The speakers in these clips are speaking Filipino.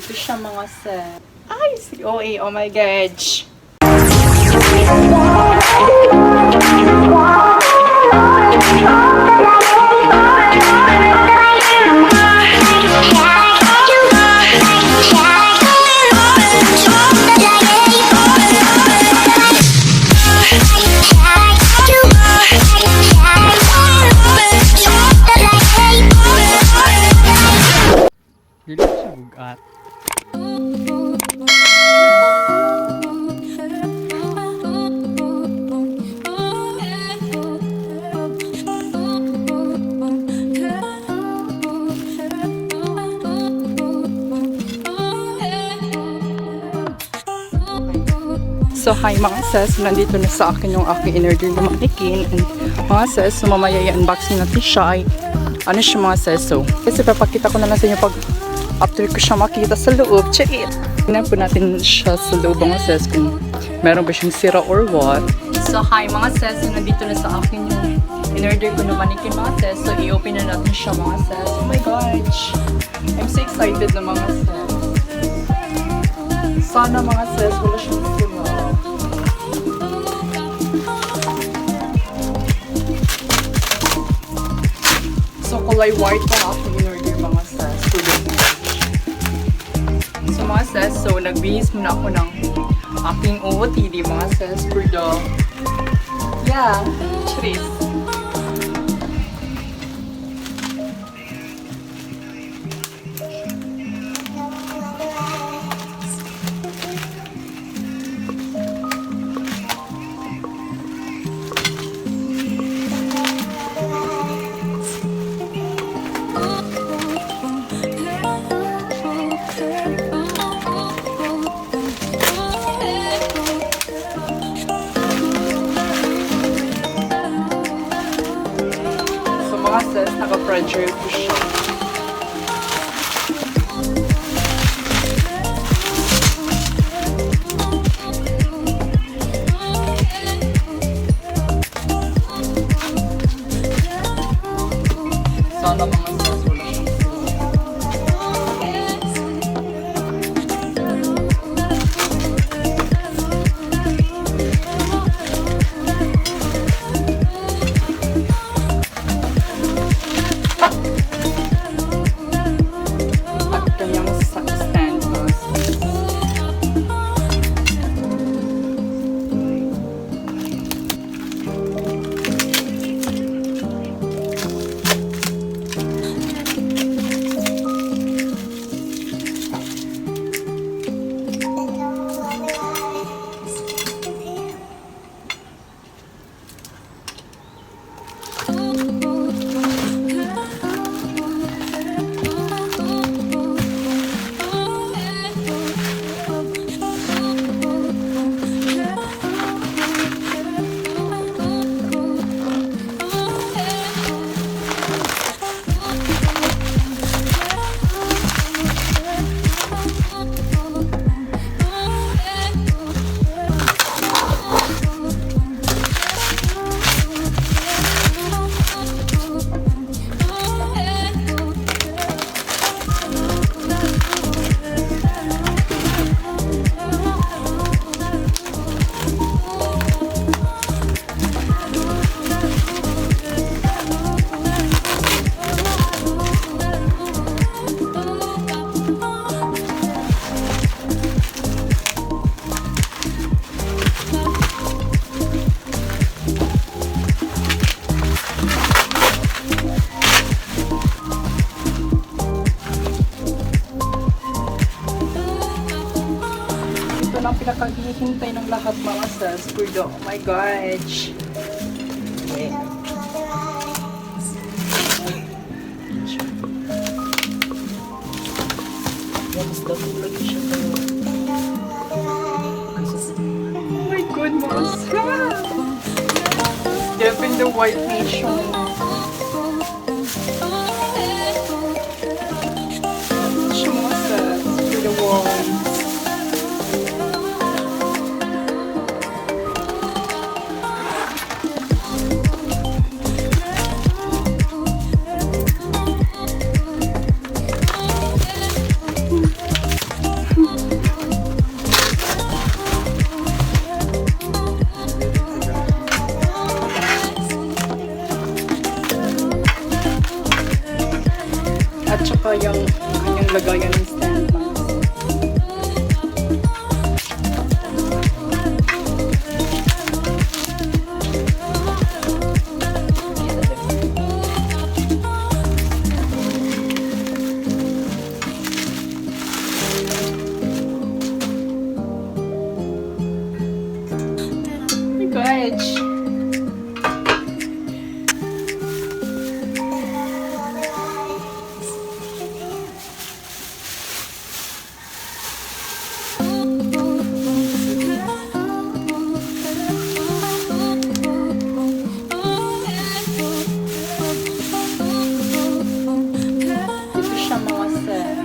Ito siya mga set. Ay, si OA. Oh my gosh. Dili siya bugat. So hi mga sis, nandito na sa akin yung aking in-order na mannequin. And mga sis, so mamaya i-unboxing natin siya ay ano siya mga sis. So kasi papakita ko na lang sa inyo pag after ko siya makita sa loob. Check it! Tingnan po natin siya sa loob mga sis kung meron ba siyang sira or what. So hi mga sis, so nandito na sa akin yung in-order ko na mannequin mga sis. So i-open na natin siya mga sis. Oh my gosh! I'm so excited na mga sis. Sana mga sis, wala siyang sira. So, kulay white pa ako in-order mga sis. So, mga sis, so nagbihis muna ako ng aking OOTD mga sis for the trees. Naka-pressure ko siya. Sana mga sis wala siyang ang pinakahihintay ng lahat mga sis. Oh my gosh. Okay. Mas dapulag siya tayo. Oh my goodness. Devin the White Nation. Siya mga sis. For the walls. tsaka yung kanyang lagayan ng stand man. Guys. Ito siya mga set.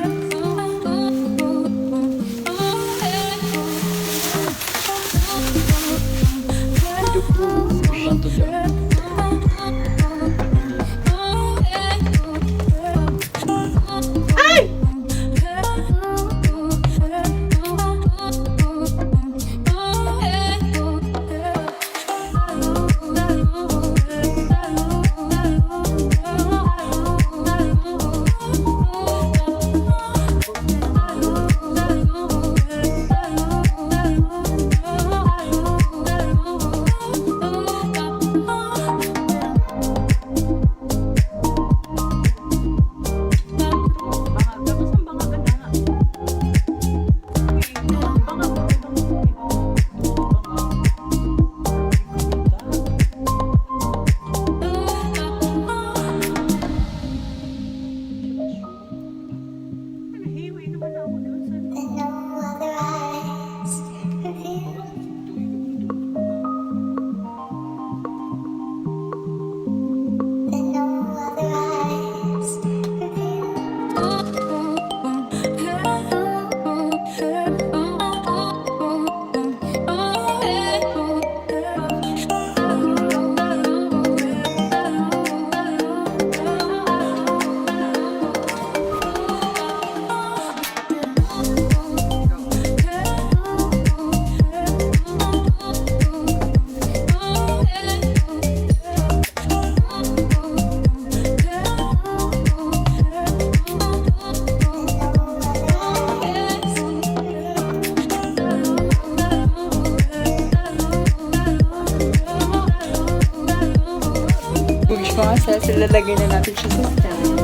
Mga sets, ilalagay na natin siya sa stand.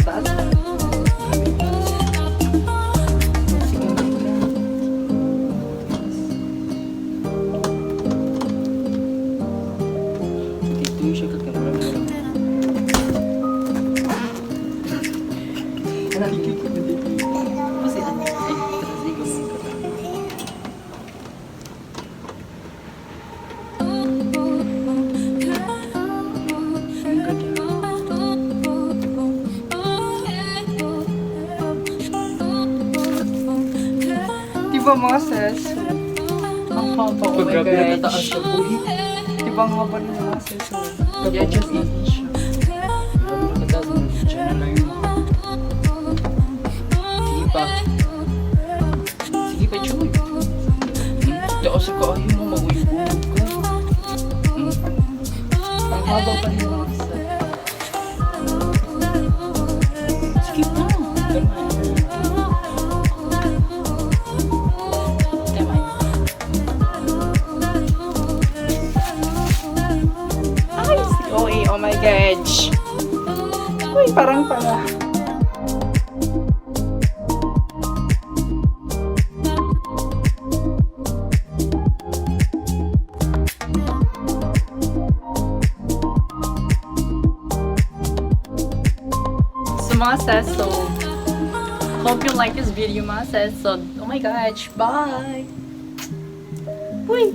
Taas. Sige na. Dito yung siya kakamara mo. Kasi ay, trasigo mo ka. Diba mga sis? Ang haba, oh my gosh. Diba ang haba ng mga sis? Yeah, just easy siya. Sige pa. Sige pa, Chuy. Dako sa kaayo mo, mag-uibog ka. Ang haba pa ng mga sis. Sige pa. Oh my gosh. Uy, parang pala. So mga sis, so hope you like this video mga sis. So, oh my gosh, bye. Uy.